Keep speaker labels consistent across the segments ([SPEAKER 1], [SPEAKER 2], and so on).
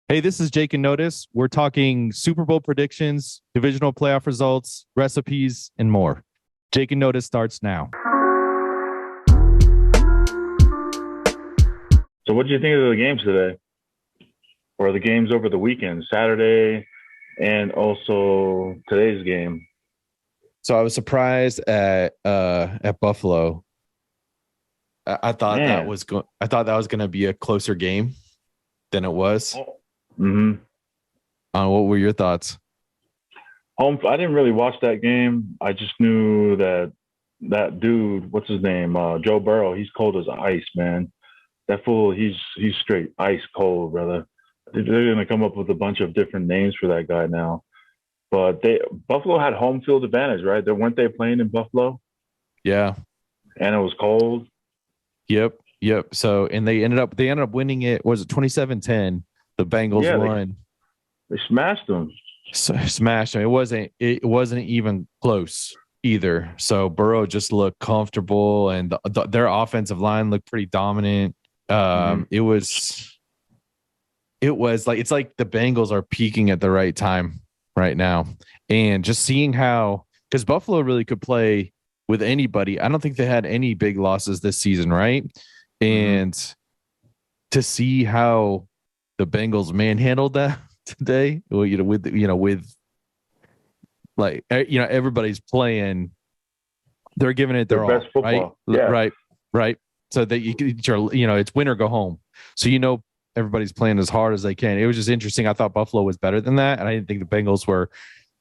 [SPEAKER 1] Hey, this is Jake and Notis. We're talking Super Bowl predictions, divisional playoff results, recipes, and more. Jake and Notis starts now.
[SPEAKER 2] So what do you think of the games today? Or the games over the weekend, Saturday and also today's game?
[SPEAKER 1] So I was surprised at Buffalo. I thought that
[SPEAKER 2] Man.
[SPEAKER 1] was I thought that was going to be a closer game than it was.
[SPEAKER 2] Oh. Mm-hmm.
[SPEAKER 1] What were your thoughts?
[SPEAKER 2] I didn't really watch that game. I just knew that dude, what's his name? Joe Burrow, he's cold as ice, man. That fool, he's straight ice cold, brother. They're gonna come up with a bunch of different names for that guy now. But Buffalo had home field advantage, right? Weren't they playing in Buffalo?
[SPEAKER 1] Yeah.
[SPEAKER 2] And it was cold.
[SPEAKER 1] Yep. So and they ended up winning it. Was it 27-10? The Bengals
[SPEAKER 2] Yeah,
[SPEAKER 1] won.
[SPEAKER 2] they smashed them.
[SPEAKER 1] So, smashed them. It wasn't even close either. So Burrow just looked comfortable, and their offensive line looked pretty dominant.
[SPEAKER 2] Mm-hmm.
[SPEAKER 1] It was like it's like the Bengals are peaking at the right time right now, and just seeing how, because Buffalo really could play with anybody. I don't think they had any big losses this season, right?
[SPEAKER 2] Mm-hmm.
[SPEAKER 1] And to see how the Bengals manhandled that today, well, with like everybody's playing, they're giving it
[SPEAKER 2] Their
[SPEAKER 1] their
[SPEAKER 2] best
[SPEAKER 1] all, right?
[SPEAKER 2] football. Yeah.
[SPEAKER 1] Right. So that it's win or go home. So everybody's playing as hard as they can. It was just interesting. I thought Buffalo was better than that, and I didn't think the Bengals were.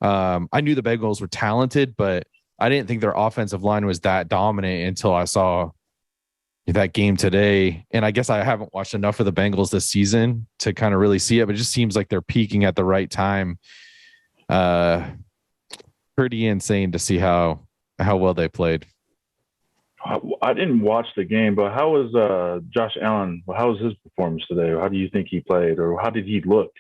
[SPEAKER 1] I knew the Bengals were talented, but I didn't think their offensive line was that dominant until I saw that game today. And I guess I haven't watched enough of the Bengals this season to kind of really see it, but it just seems like they're peaking at the right time. Uh, Pretty insane to see how well they played.
[SPEAKER 2] I didn't watch the game, but how was Josh Allen? How was his performance today? How do you think he played, or how did he look?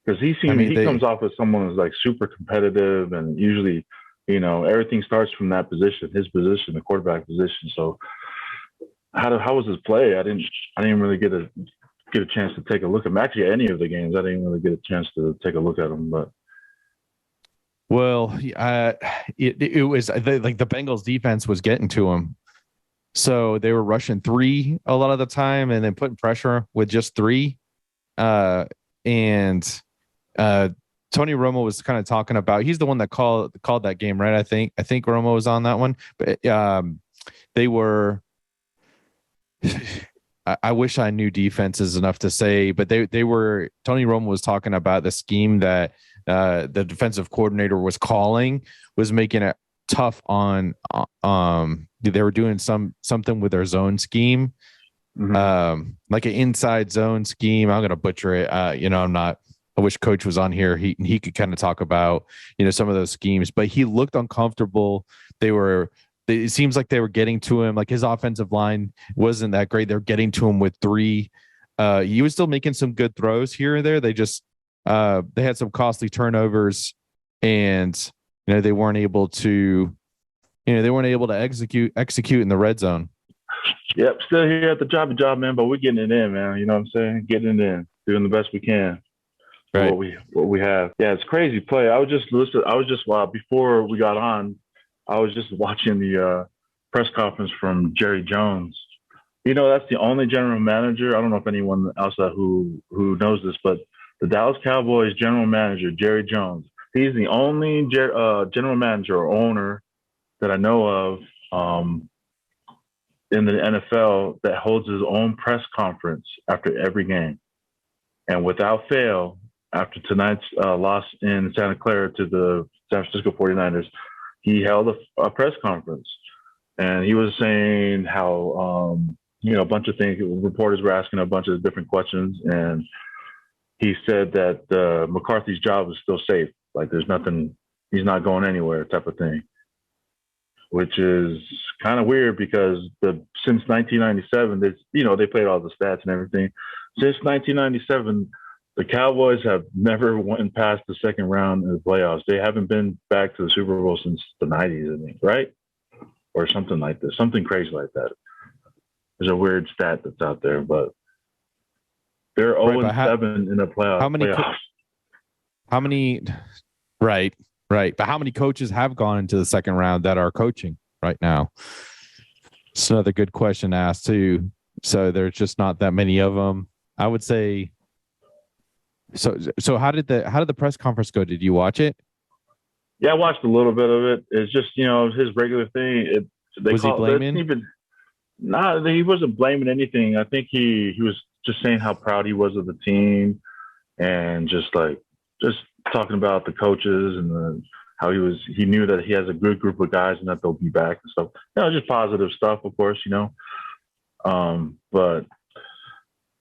[SPEAKER 2] Because
[SPEAKER 1] I mean,
[SPEAKER 2] he comes off as someone who's like super competitive, and usually, everything starts from that position, his position, the quarterback position. So how was his play? I didn't really get a chance to take a look at him. Actually, any of the games, I didn't really get a chance to take a look at him. But
[SPEAKER 1] well, it was like the Bengals defense was getting to him. So they were rushing three a lot of the time and then putting pressure with just three. And Tony Romo was kind of talking about, he's the one that called that game, right? I think Romo was on that one, but they were. I wish I knew defenses enough to say, but they were. Tony Romo was talking about the scheme that the defensive coordinator was calling, was making it tough on. They were doing something with their zone scheme,
[SPEAKER 2] mm-hmm.
[SPEAKER 1] like an inside zone scheme. I'm gonna butcher it. I'm not. I wish Coach was on here. He could kind of talk about some of those schemes, but he looked uncomfortable. It seems like they were getting to him. Like his offensive line wasn't that great. They're getting to him with three. He was still making some good throws here and there. They had some costly turnovers, and they weren't able to execute in the red zone.
[SPEAKER 2] Yep, still here at the job, man. But we're getting it in, man. You know what I'm saying? Getting it in, doing the best we can.
[SPEAKER 1] Right.
[SPEAKER 2] What we have. Yeah, it's crazy play. I was just before we got on, I was just watching the press conference from Jerry Jones. That's the only general manager. I don't know if anyone else who knows this, but the Dallas Cowboys general manager, Jerry Jones, he's the only general manager or owner that I know of in the NFL that holds his own press conference after every game. And without fail, after tonight's loss in Santa Clara to the San Francisco 49ers, he held a press conference. And he was saying how, a bunch of things, reporters were asking a bunch of different questions. And he said that McCarthy's job is still safe. Like there's nothing, he's not going anywhere type of thing, which is kind of weird because since 1997, they played all the stats and everything. Since 1997, the Cowboys have never went past the second round in the playoffs. They haven't been back to the Super Bowl since the 90s, I think, right? Or something like this, something crazy like that. There's a weird stat that's out there, but They're
[SPEAKER 1] Right,
[SPEAKER 2] 0
[SPEAKER 1] but
[SPEAKER 2] and 7 in the
[SPEAKER 1] how many
[SPEAKER 2] playoffs.
[SPEAKER 1] how many right, right. But how many coaches have gone into the second round that are coaching right now? It's another good question to ask too. So there's just not that many of them. I would say. So how did the press conference go? Did you watch it?
[SPEAKER 2] Yeah, I watched a little bit of it. It's just his regular thing. They
[SPEAKER 1] Was he
[SPEAKER 2] call that's
[SPEAKER 1] blaming?
[SPEAKER 2] even not. He wasn't blaming anything. I think he was just saying how proud he was of the team and just talking about the coaches and how he knew that he has a good group of guys and that they'll be back and stuff. Just positive stuff, of course. But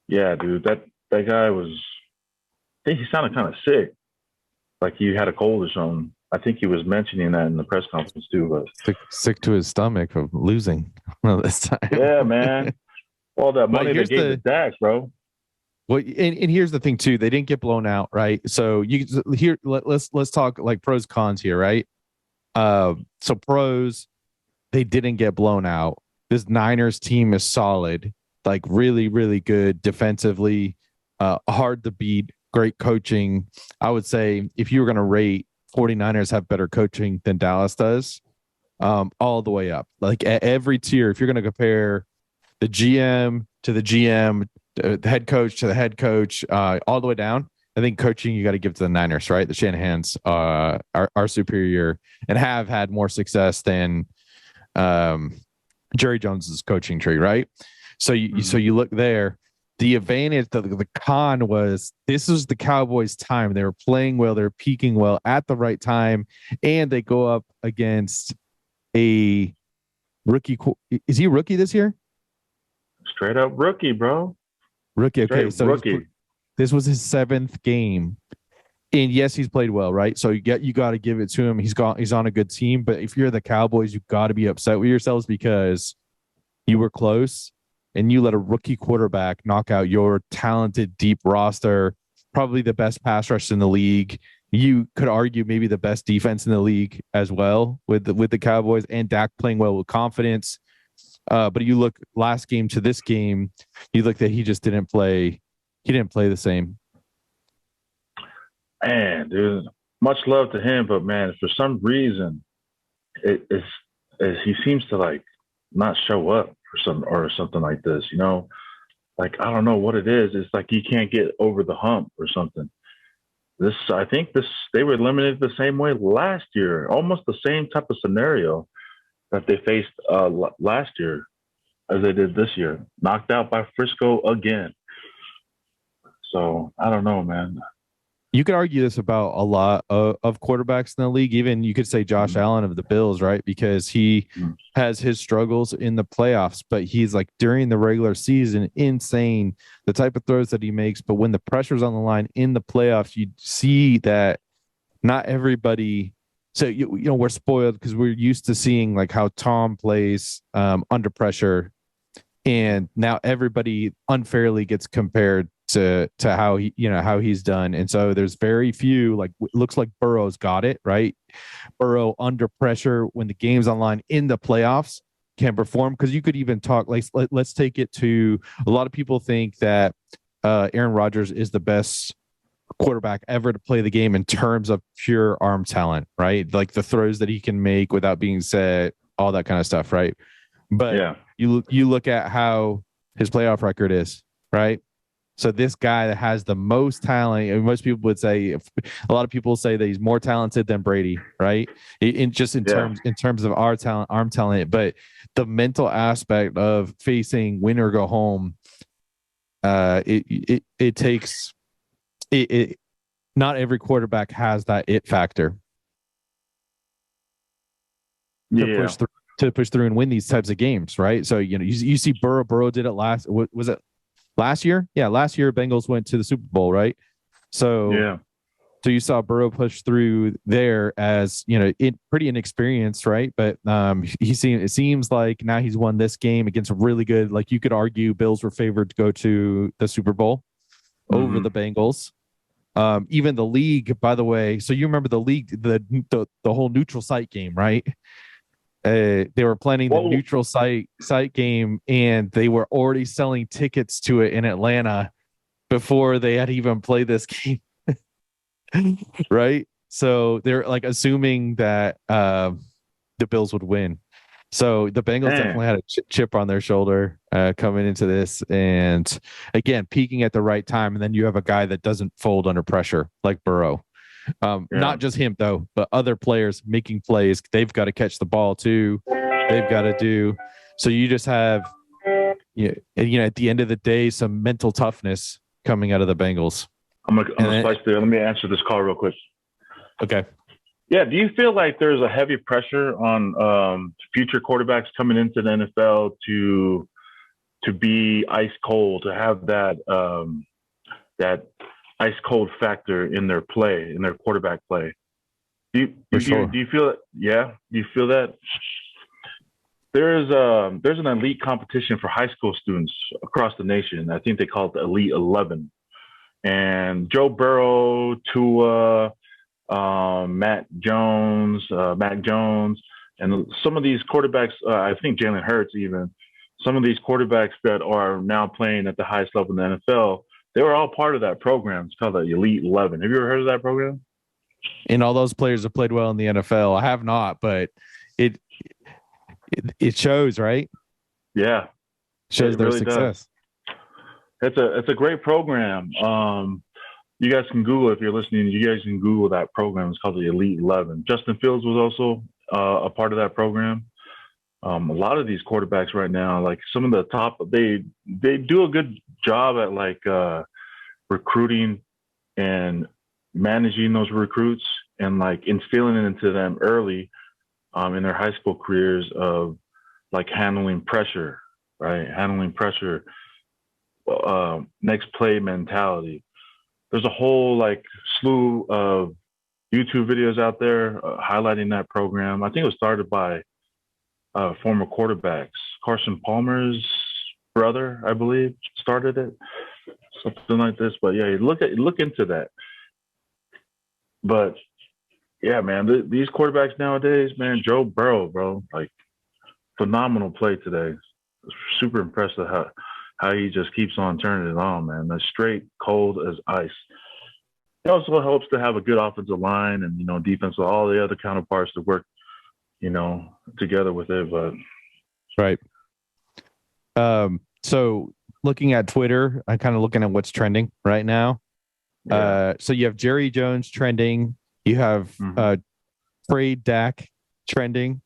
[SPEAKER 2] yeah, dude, that guy was. I think he sounded kind of sick, like he had a cold or something. I think he was mentioning that in the press conference too. But
[SPEAKER 1] Sick to his stomach of losing this time.
[SPEAKER 2] yeah, man, all that
[SPEAKER 1] Well,
[SPEAKER 2] money they
[SPEAKER 1] here's
[SPEAKER 2] gave to
[SPEAKER 1] the
[SPEAKER 2] Dak, bro.
[SPEAKER 1] well, and here's the thing too. They didn't get blown out, right? So let's talk like pros cons here, right? So pros, they didn't get blown out. This Niners team is solid, like really, really good defensively, hard to beat, great coaching. I would say if you were going to rate 49ers have better coaching than Dallas does, all the way up. Like at every tier, if you're going to compare the GM to the GM, the head coach to the head coach, all the way down. I think coaching you got to give to the Niners, right? The Shanahans are superior and have had more success than Jerry Jones's coaching tree, right? So you look there. The advantage, the con was this is the Cowboys' time. They were playing well, they're peaking well at the right time, and they go up against a rookie. Is he rookie this year?
[SPEAKER 2] Straight up rookie, bro.
[SPEAKER 1] Rookie. Okay,
[SPEAKER 2] Straight
[SPEAKER 1] so
[SPEAKER 2] rookie.
[SPEAKER 1] this was his 7th game, and yes, he's played well, right? So you got to give it to him. He's on a good team, but if you're the Cowboys, you got to be upset with yourselves because you were close and you let a rookie quarterback knock out your talented, deep roster, probably the best pass rush in the league. You could argue maybe the best defense in the league as well with the Cowboys and Dak playing well with confidence. But you look last game to this game, you look that he just didn't play. He didn't play the same.
[SPEAKER 2] Man, dude, much love to him, but man, for some reason, he seems to like not show up or something like this. Like I don't know what it is. It's like he can't get over the hump or something. I think they were eliminated the same way last year, almost the same type of scenario that they faced last year as they did this year, knocked out by Frisco again. So I don't know, man.
[SPEAKER 1] You could argue this about a lot of quarterbacks in the league. Even you could say Josh Allen of the Bills, right? Because he has his struggles in the playoffs, but he's like during the regular season, insane the type of throws that he makes. But when the pressure's on the line in the playoffs, you see that not everybody. So we're spoiled because we're used to seeing like how Tom plays under pressure, and now everybody unfairly gets compared to how how he's done. And so there's very few, like it looks like Burrow's got it right. Burrow under pressure when the game's online in the playoffs can perform, because you could even talk like let's take it to a lot of people think that Aaron Rodgers is the best quarterback ever to play the game in terms of pure arm talent, right? Like the throws that he can make without being set, all that kind of stuff, right? But
[SPEAKER 2] yeah,
[SPEAKER 1] you look at how his playoff record is, right? So this guy that has the most talent, and most people would say, a lot of people say that he's more talented than Brady, right? In terms of our talent, arm talent, but the mental aspect of facing win or go home, it takes it. Not every quarterback has that it factor to push through and win these types of games, right? So you see Burrow did it last. Was it last year? Yeah, last year Bengals went to the Super Bowl, right? So you saw Burrow push through there as pretty inexperienced, right? But it seems like now he's won this game against a really good. Like you could argue, Bills were favored to go to the Super Bowl over the Bengals. Even the league, by the way. So you remember the league, the whole neutral site game, right? They were planning the neutral site game, and they were already selling tickets to it in Atlanta before they had even played this game. Right. So they're like assuming that the Bills would win. So the Bengals
[SPEAKER 2] Man,
[SPEAKER 1] definitely had a chip on their shoulder coming into this, and again peaking at the right time. And then you have a guy that doesn't fold under pressure like Burrow.
[SPEAKER 2] yeah.
[SPEAKER 1] Not just him though, but other players making plays. They've got to catch the ball too. They've got to do. So you just have, at the end of the day, some mental toughness coming out of the Bengals.
[SPEAKER 2] I'm
[SPEAKER 1] And
[SPEAKER 2] gonna
[SPEAKER 1] then,
[SPEAKER 2] slice there. Let me answer this call real quick.
[SPEAKER 1] okay,
[SPEAKER 2] Yeah, do you feel like there's a heavy pressure on future quarterbacks coming into the NFL to be ice cold, to have that ice cold factor in their play, in their quarterback play?
[SPEAKER 1] for sure.
[SPEAKER 2] Do you feel it? Yeah, do you feel that? There's an elite competition for high school students across the nation. I think they call it the LVII. And Joe Burrow, Tua, Mac Jones, and some of these quarterbacks. I think Jalen Hurts even. Some of these quarterbacks that are now playing at the highest level in the NFL, they were all part of that program. It's called the Elite 11. Have you ever heard of that program?
[SPEAKER 1] And all those players have played well in the NFL. I have not, but it it shows, right?
[SPEAKER 2] Yeah,
[SPEAKER 1] Shows
[SPEAKER 2] it
[SPEAKER 1] their
[SPEAKER 2] really does.
[SPEAKER 1] success.
[SPEAKER 2] It's a great program. You guys can Google if you're listening. You guys can Google that program. It's called the Elite 11. Justin Fields was also a part of that program. A lot of these quarterbacks right now, like some of the top, they do a good job at like recruiting and managing those recruits and like instilling it into them early in their high school careers of like handling pressure, right? Handling pressure, next play mentality. There's a whole like slew of YouTube videos out there highlighting that program. I think it was started by former quarterbacks. Carson Palmer's brother, I believe, started it, something like this. But yeah, look into that. But yeah, man, these quarterbacks nowadays, man, Joe Burrow, bro, like phenomenal play today. Super impressed with how he just keeps on turning it on, man. That's straight cold as ice. It also helps to have a good offensive line and defense with all the other counterparts to work together with it. But
[SPEAKER 1] Right. So looking at Twitter, I'm kind of looking at what's trending right now.
[SPEAKER 2] yeah,
[SPEAKER 1] So you have Jerry Jones trending. You have Trade Dak trending.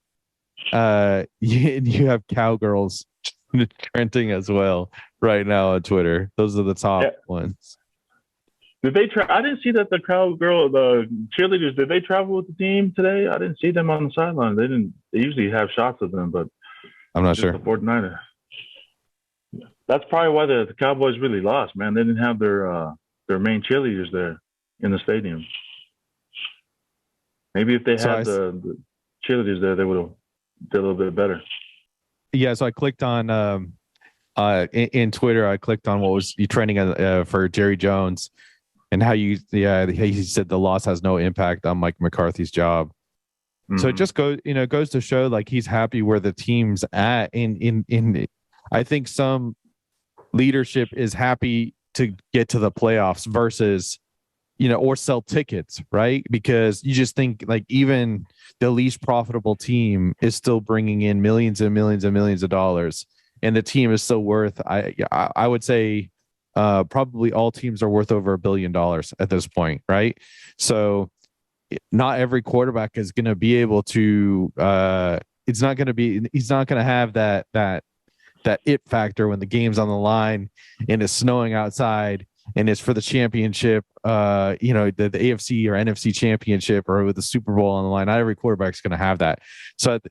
[SPEAKER 1] You have Cowgirls trending as well right now on Twitter. Those are the top
[SPEAKER 2] yeah.
[SPEAKER 1] ones.
[SPEAKER 2] Did they I didn't see that the the cheerleaders, did they travel with the team today? I didn't see them on the sideline. They didn't. They usually have shots of them, but
[SPEAKER 1] I'm not
[SPEAKER 2] just
[SPEAKER 1] sure.
[SPEAKER 2] the 49er. That's probably why the Cowboys really lost, man. They didn't have their main cheerleaders there in the stadium. Maybe if they
[SPEAKER 1] So
[SPEAKER 2] had the cheerleaders there, they would have did a little bit better.
[SPEAKER 1] yeah, so I clicked on in Twitter. I clicked on what was trending for Jerry Jones and how he said the loss has no impact on Mike McCarthy's job. So it just goes to show like he's happy where the team's at. In I think some leadership is happy to get to the playoffs versus or sell tickets, right? Because you just think like even the least profitable team is still bringing in millions and millions and millions of dollars, and the team is still worth. I would say probably all teams are worth over $1 billion at this point, right? So not every quarterback is going to be able to. He's not going to have that it factor when the game's on the line and it's snowing outside and it's for the championship, the AFC or NFC championship or with the Super Bowl on the line. Not every quarterback's going to have that. So at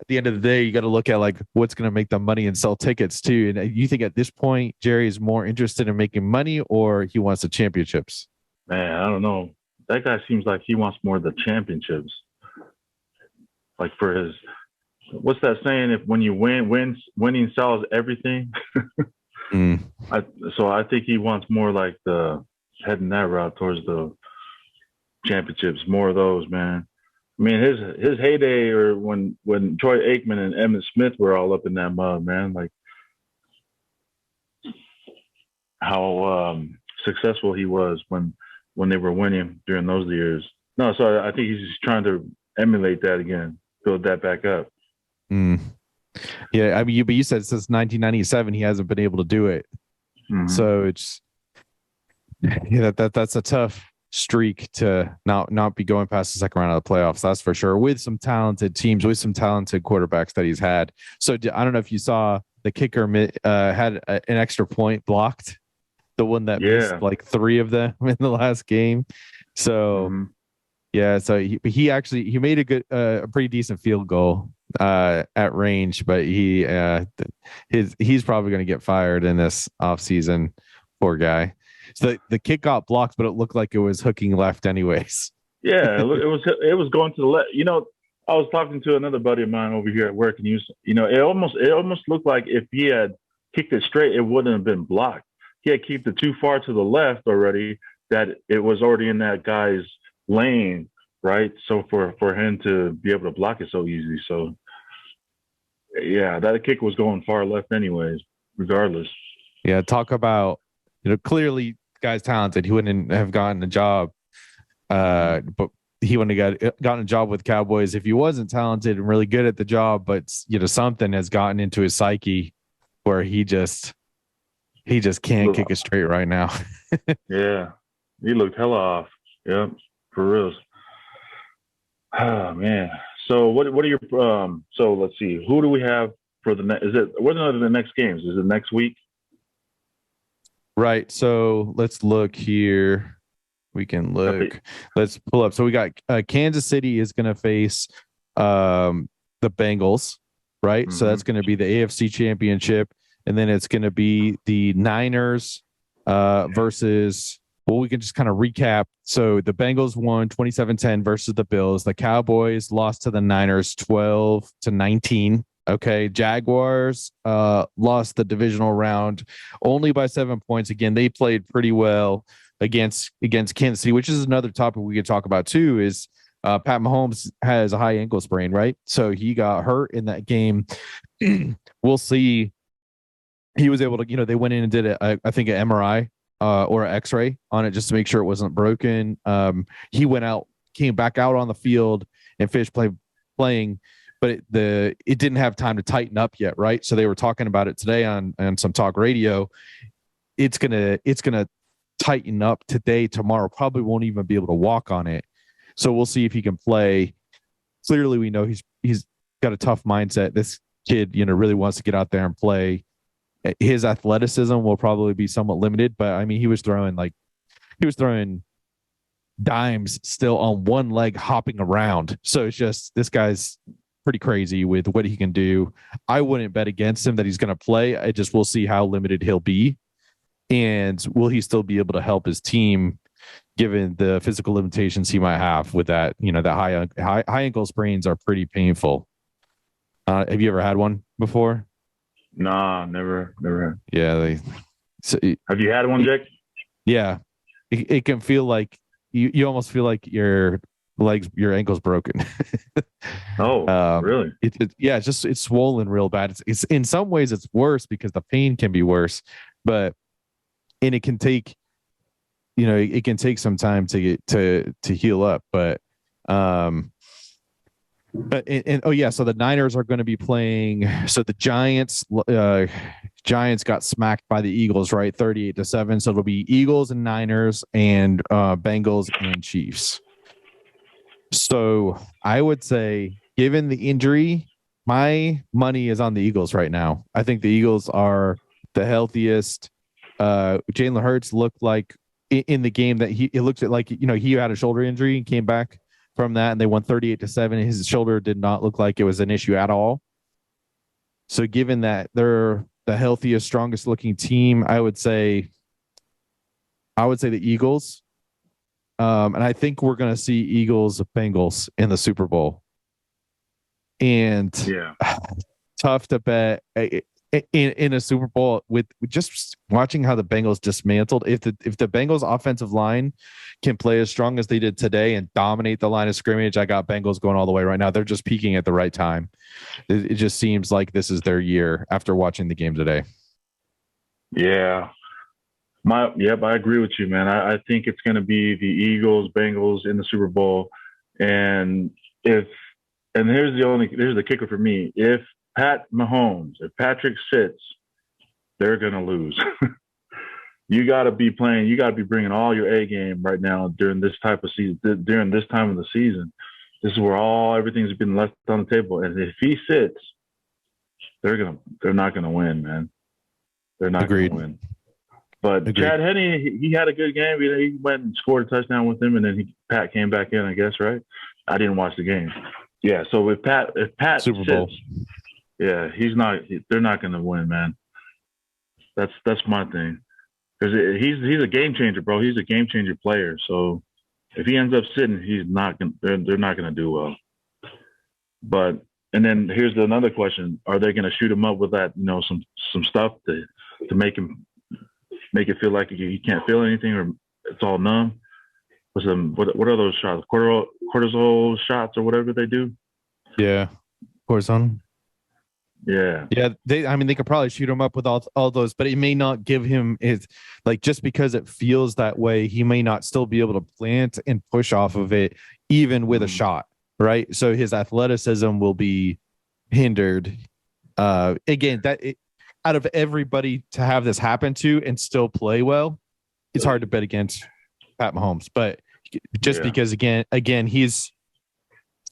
[SPEAKER 1] the end of the day, you got to look at like what's going to make them money and sell tickets too. And you think at this point, Jerry is more interested in making money or he wants the championships?
[SPEAKER 2] Man, I don't know. That guy seems like he wants more of the championships. Like for his, what's that saying? If when you winning sells everything. So I think he wants more like the heading that route towards the championships, more of those, man. I mean, his heyday, or when Troy Aikman and Emmitt Smith were all up in that mud, man. Like how successful he was when they were winning during those years. No, so I think he's just trying to emulate that again, build that back up.
[SPEAKER 1] Mm. Yeah, I mean, but you said since 1997 he hasn't been able to do it. Mm-hmm. So it's that's a tough streak to not be going past the second round of the playoffs. That's for sure. With some talented teams, with some talented quarterbacks that he's had. So I don't know if you saw the kicker had an extra point blocked, the one that missed like 3 of them in the last game. So so he made a pretty decent field goal at range, but he's probably going to get fired in this offseason. Poor guy. So the kick got blocked, but it looked like it was hooking left anyways.
[SPEAKER 2] Yeah, it was going to the left. You know, I was talking to another buddy of mine over here at work, and it almost looked like if he had kicked it straight, it wouldn't have been blocked. He had kicked it too far to the left already, that it was already in that guy's lane, right? So for him to be able to block it so easy. So yeah, that kick was going far left anyways, regardless.
[SPEAKER 1] Yeah, talk about, clearly guy's talented. He wouldn't have gotten a job, but he wouldn't have gotten a job with Cowboys if he wasn't talented and really good at the job. But something has gotten into his psyche where he just can't kick it straight right now.
[SPEAKER 2] Yeah, he looked hella off. Yeah, for real. Oh man. So what are your so let's see, who do we have for the next? What are the next games? Is it next week?
[SPEAKER 1] Right. So let's look here. We can look. Let's pull up. So we got Kansas City is going to face the Bengals, right? Mm-hmm. So that's going to be the AFC Championship, and then it's going to be the Niners versus. Well, we can just kind of recap. So the Bengals won 27-10 versus the Bills. The Cowboys lost to the Niners 12-19. Okay. Jaguars lost the divisional round only by 7 points. Again, they played pretty well against Kansas City, which is another topic we could talk about too, is Pat Mahomes has a high ankle sprain, right? So he got hurt in that game. We'll see. He was able to, they went in and did I think an MRI or an X-ray on it just to make sure it wasn't broken. He came back out on the field and finished playing, but it didn't have time to tighten up yet, right? So they were talking about it today on some talk radio. It's gonna tighten up today, tomorrow. Probably won't even be able to walk on it. So we'll see if he can play. Clearly, we know he's got a tough mindset. This kid, really wants to get out there and play. His athleticism will probably be somewhat limited, but I mean, he was throwing dimes still on one leg, hopping around. So it's just, this guy's pretty crazy with what he can do. I wouldn't bet against him that he's going to play. We'll see how limited he'll be, and will he still be able to help his team given the physical limitations he might have with that. That high ankle sprains are pretty painful. Have you ever had one before?
[SPEAKER 2] Nah, never had.
[SPEAKER 1] Yeah.
[SPEAKER 2] Have you had one, Jake?
[SPEAKER 1] Yeah. It can feel like you almost feel like your ankle's broken.
[SPEAKER 2] Oh, really?
[SPEAKER 1] It's swollen real bad. It's in some ways it's worse because the pain can be worse, and it can take, it can take some time to get to heal up. But so the Niners are going to be playing. So the Giants got smacked by the Eagles, right? 38-7. So it'll be Eagles and Niners and Bengals and Chiefs. So I would say, given the injury, my money is on the Eagles right now. I think the Eagles are the healthiest. Jalen Hurts looked like in the game that it looked like, he had a shoulder injury and came back from that, and they won 38-7. His shoulder did not look like it was an issue at all. So given that they're the healthiest, strongest looking team, I would say the Eagles. And I think we're going to see Eagles Bengals in the Super Bowl. And tough to bet in a Super Bowl with just watching how the Bengals dismantled. If the Bengals offensive line can play as strong as they did today and dominate the line of scrimmage, I got Bengals going all the way right now. They're just peaking at the right time. It just seems like this is their year after watching the game today.
[SPEAKER 2] Yeah. I agree with you, man. I think it's going to be the Eagles, Bengals in the Super Bowl, and if here's the kicker for me. If if Patrick sits, they're going to lose. You got to be playing. You got to be bringing all your A game right now during this type of season. During this time of the season, this is where everything's been left on the table. And if he sits, they're not gonna win, man. They're not
[SPEAKER 1] Agreed.
[SPEAKER 2] gonna win. But
[SPEAKER 1] Agreed.
[SPEAKER 2] Chad Henne, he had a good game. He went and scored a touchdown with him, and then Pat came back in, I guess, right? I didn't watch the game. Yeah, so if Pat
[SPEAKER 1] Super Bowl.
[SPEAKER 2] sits, yeah, they're not gonna win, man. That's my thing. Because he's a game changer, bro. He's a game changer player. So if he ends up sitting, they're not gonna do well. But and then here's another question: are they gonna shoot him up with that, some stuff to make it feel like he can't feel anything or it's all numb? What are those shots? Cortisol shots or whatever they do?
[SPEAKER 1] Yeah, cortisone.
[SPEAKER 2] Yeah.
[SPEAKER 1] They could probably shoot him up with all those, but it may not give him just because it feels that way, he may not still be able to plant and push off of it, even with a shot, right? So his athleticism will be hindered. Again, out of everybody to have this happen to and still play well, it's hard to bet against Pat Mahomes. But just because again, we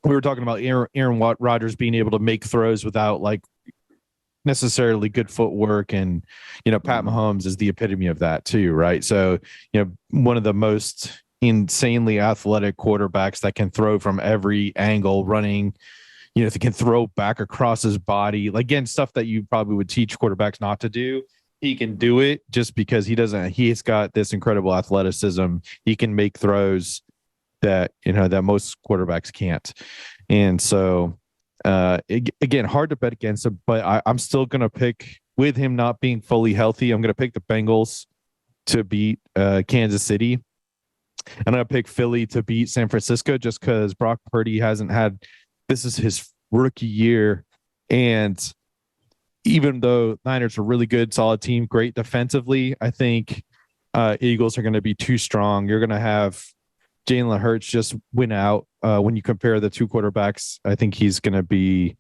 [SPEAKER 1] were talking about Aaron Rodgers being able to make throws without necessarily good footwork, and Pat Mahomes is the epitome of that too, right? So one of the most insanely athletic quarterbacks that can throw from every angle, running, they can throw back across his body, again, stuff that you probably would teach quarterbacks not to do. He can do it just because he's got this incredible athleticism. He can make throws that most quarterbacks can't. And so again, hard to bet against him, but I'm still going to pick, with him not being fully healthy, I'm going to pick the Bengals to beat Kansas City. I'm going to pick Philly to beat San Francisco just because Brock Purdy this is his rookie year. And even though Niners are really good, solid team, great defensively, I think Eagles are going to be too strong. You're going to have Jalen Hurts just win out. When you compare the two quarterbacks, I think he's going to be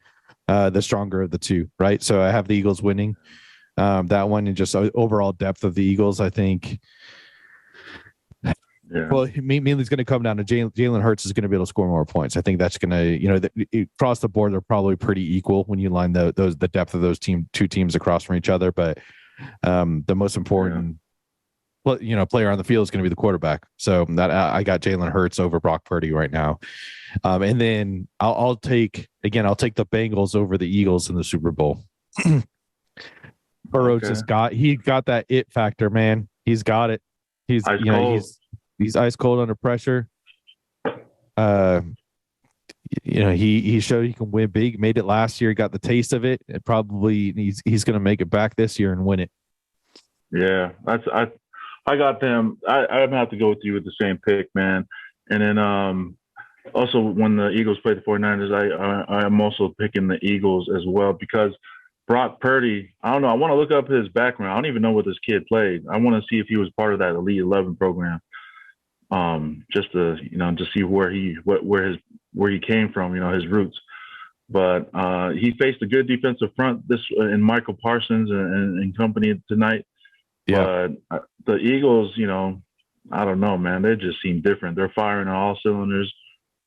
[SPEAKER 1] the stronger of the two, right? So I have the Eagles winning that one, and just overall depth of the Eagles, I think. Yeah. Well, mainly it's going to come down to Jalen Hurts is going to be able to score more points. I think that's going to, across the board, they're probably pretty equal when you line the depth of those two teams across from each other. But the most important player on the field is going to be the quarterback. So that I got Jalen Hurts over Brock Purdy right now. And then I'll take the Bengals over the Eagles in the Super Bowl. Burrow just got that it factor, man. He's got it. He's he's ice cold under pressure. He showed he can win big. Made it last year. Got the taste of it. And probably he's going to make it back this year and win it. Yeah,
[SPEAKER 2] I got them. I'm gonna have to go with you with the same pick, man. And then also when the Eagles play the 49ers, I'm also picking the Eagles as well because Brock Purdy, I don't know. I want to look up his background. I don't even know what this kid played. I want to see if he was part of that Elite 11 program. Just to see where he came from, his roots. But he faced a good defensive front in Michael Parsons and company tonight. Yeah. But the Eagles, I don't know, man. They just seem different. They're firing on all cylinders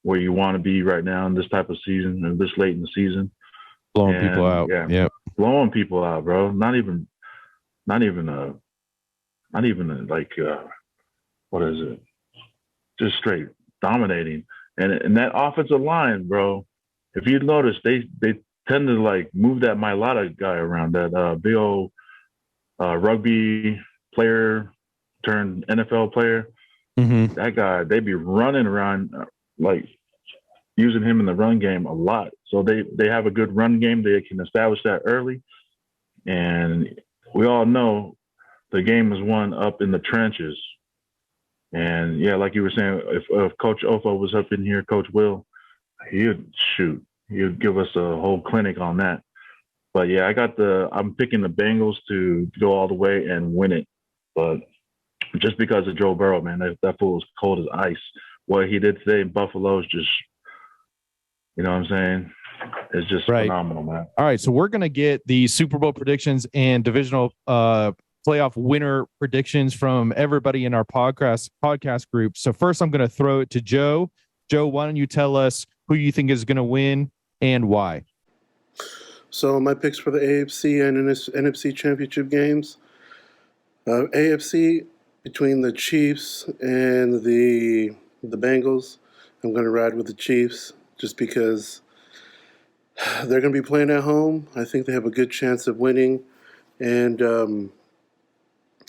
[SPEAKER 2] where you want to be right now in this type of season or this late in the season.
[SPEAKER 1] Blowing people out. Yeah.
[SPEAKER 2] Blowing people out, bro. Not even what is it? Just straight dominating. And that offensive line, bro, if you notice, they tend to move that Mailata guy around, that big old rugby player turned NFL player. Mm-hmm. That guy, they be running around using him in the run game a lot. So they have a good run game. They can establish that early. And we all know the game is won up in the trenches. And yeah, like you were saying, if Coach Ofo was up in here, Coach Will, he'd give us a whole clinic on that. But yeah, I'm picking the Bengals to go all the way and win it. But just because of Joe Burrow, man. That fool is cold as ice. What he did today in Buffalo is just, you know what I'm saying? It's just phenomenal, man.
[SPEAKER 1] All right, so we're going to get the Super Bowl predictions and divisional playoff winner predictions from everybody in our podcast group. So first, I'm going to throw it to Joe. Joe, why don't you tell us who you think is going to win and why?
[SPEAKER 3] So my picks for the AFC and NFC championship games. AFC, between the Chiefs and the Bengals, I'm going to ride with the Chiefs just because they're going to be playing at home. I think they have a good chance of winning, and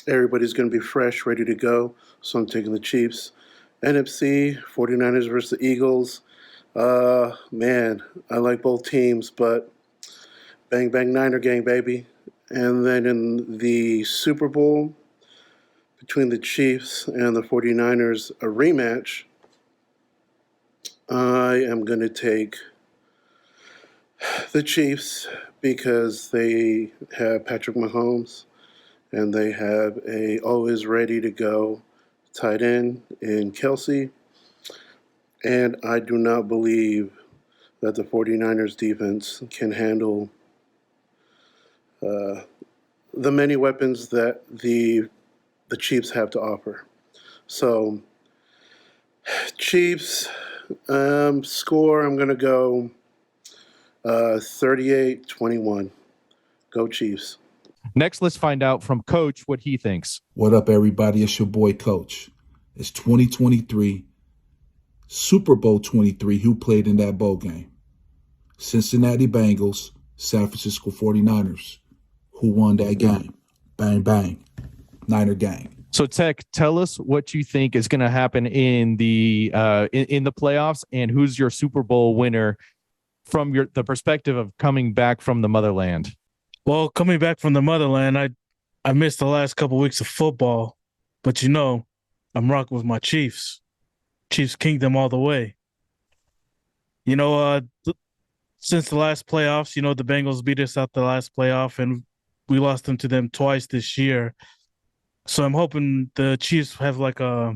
[SPEAKER 3] everybody's going to be fresh, ready to go. So I'm taking the Chiefs. NFC, 49ers versus the Eagles. Man, I like both teams, but bang, bang, Niner gang, baby. And then in the Super Bowl, between the Chiefs and the 49ers, a rematch, I am going to take the Chiefs because they have Patrick Mahomes and they have a always ready to go tight end in Kelsey. And I do not believe that the 49ers defense can handle the many weapons that the Chiefs have to offer. So, Chiefs score, I'm going to go 38-21. Go Chiefs.
[SPEAKER 1] Next, let's find out from Coach what he thinks.
[SPEAKER 4] What up, everybody? It's your boy, Coach. It's 2023, Super Bowl 23. Who played in that bowl game? Cincinnati Bengals, San Francisco 49ers. Who won that game? Bang, bang. Niner gang.
[SPEAKER 1] So, Tech, tell us what you think is going to happen in the playoffs, and who's your Super Bowl winner from the perspective of coming back from the motherland.
[SPEAKER 5] Well, coming back from the motherland, I missed the last couple of weeks of football, but I'm rocking with my Chiefs. Chiefs Kingdom all the way. Since the last playoffs, the Bengals beat us out the last playoff, and we lost to them twice this year. So I'm hoping the Chiefs have like a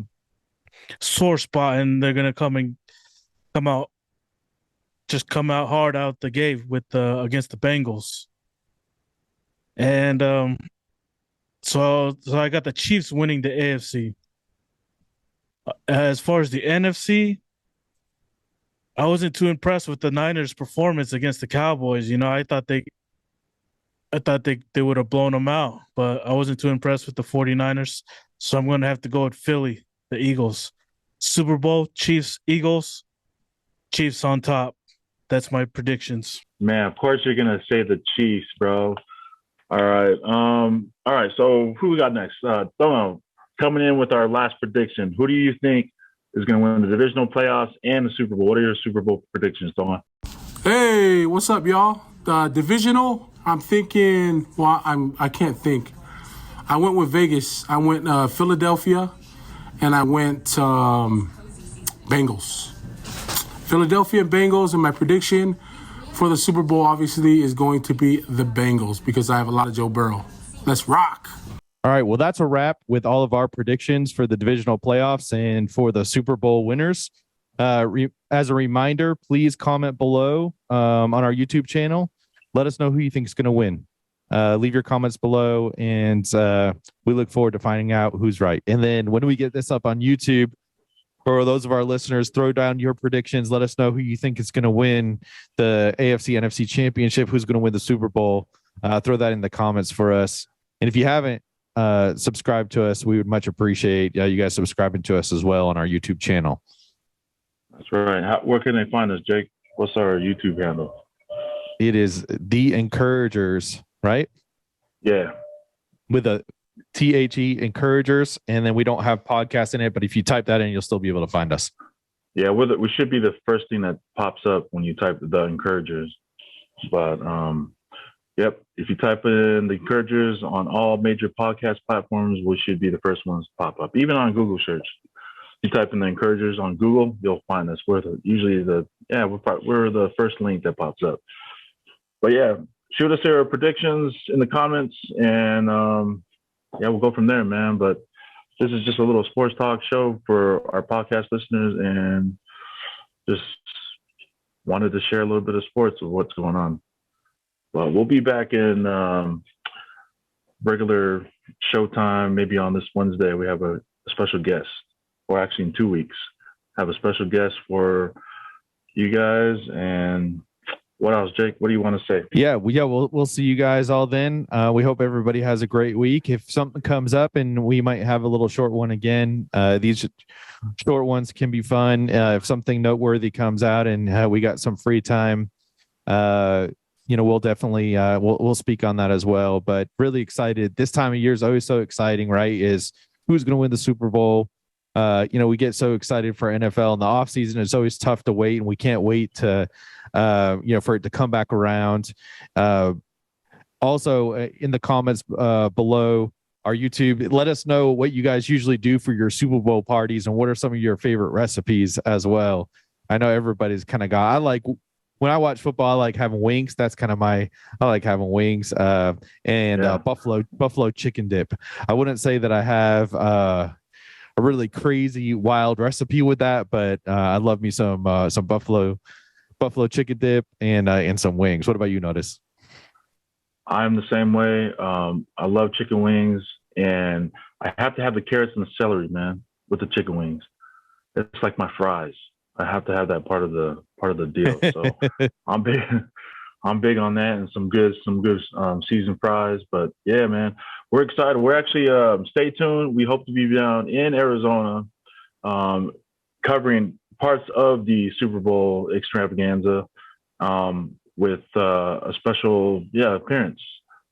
[SPEAKER 5] sore spot, and they're gonna come out hard out the gate with against the Bengals. And so I got the Chiefs winning the AFC. As far as the NFC, I wasn't too impressed with the Niners' performance against the Cowboys. I thought they would have blown them out, but I wasn't too impressed with the 49ers. So I'm going to have to go with Philly, the Eagles. Super Bowl, Chiefs, Eagles, Chiefs on top. That's my predictions.
[SPEAKER 2] Man, of course you're going to say the Chiefs, bro. All right. All right. So who we got next? Dono, coming in with our last prediction. Who do you think is going to win the divisional playoffs and the Super Bowl? What are your Super Bowl predictions, Dono?
[SPEAKER 6] Hey, what's up, y'all? Divisional, I'm thinking, I can't think. I went with Vegas. I went Philadelphia, and I went Bengals. Philadelphia Bengals, and my prediction for the Super Bowl, obviously, is going to be the Bengals because I have a lot of Joe Burrow. Let's rock.
[SPEAKER 1] All right, well, that's a wrap with all of our predictions for the divisional playoffs and for the Super Bowl winners. As a reminder, please comment below on our YouTube channel. Let us know who you think is going to win. Leave your comments below, and we look forward to finding out who's right. And then when we get this up on YouTube, for those of our listeners, throw down your predictions. Let us know who you think is going to win the AFC NFC championship, who's going to win the Super Bowl. Throw that in the comments for us. And if you haven't subscribed to us, we would much appreciate you guys subscribing to us as well on our YouTube channel.
[SPEAKER 2] That's right. Where can they find us, Jake? What's our YouTube handle?
[SPEAKER 1] It is The Encouragers, right?
[SPEAKER 2] Yeah.
[SPEAKER 1] With a THE, Encouragers, and then we don't have podcast in it, but if you type that in, you'll still be able to find us.
[SPEAKER 2] Yeah, we should be the first thing that pops up when you type The Encouragers. But yep, if you type in The Encouragers on all major podcast platforms, we should be the first ones to pop up. Even on Google search, you type in The Encouragers on Google, you'll find us. We're the first link that pops up. But yeah, shoot us your predictions in the comments, and we'll go from there, man. But this is just a little sports talk show for our podcast listeners, and just wanted to share a little bit of sports of what's going on. Well, we'll be back in regular showtime, maybe on this Wednesday. We have a special guest, or actually in 2 weeks, have a special guest for you guys. And what else, Jake? What do you want to say?
[SPEAKER 1] Yeah, we'll see you guys all then. We hope everybody has a great week. If something comes up, and we might have a little short one again, these short ones can be fun. If something noteworthy comes out and we got some free time, we'll definitely we'll speak on that as well. But really excited. This time of year is always so exciting, right? Is who's going to win the Super Bowl? We get so excited for NFL in the off season. It's always tough to wait, and we can't wait to for it to come back around. Also, in the comments below our YouTube, let us know what you guys usually do for your Super Bowl parties, and what are some of your favorite recipes as well. I know everybody's kind of got. When I watch football, I like having wings. That's kind of I like having wings and buffalo chicken dip. I wouldn't say that I have a really crazy wild recipe with that, but I love me some buffalo chicken dip and some wings. What about you, Notis?
[SPEAKER 2] I'm the same way. I love chicken wings, and I have to have the carrots and the celery, man, with the chicken wings. It's like my fries. I have to have that part of the deal. So I'm big on that, and some good seasoned fries. But yeah, man, we're excited. We're actually stay tuned. We hope to be down in Arizona, covering parts of the Super Bowl extravaganza, with a special appearance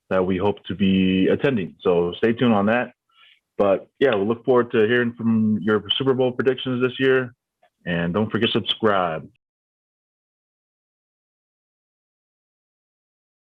[SPEAKER 2] that we hope to be attending. So stay tuned on that. But yeah, we'll look forward to hearing from your Super Bowl predictions this year. And don't forget to subscribe.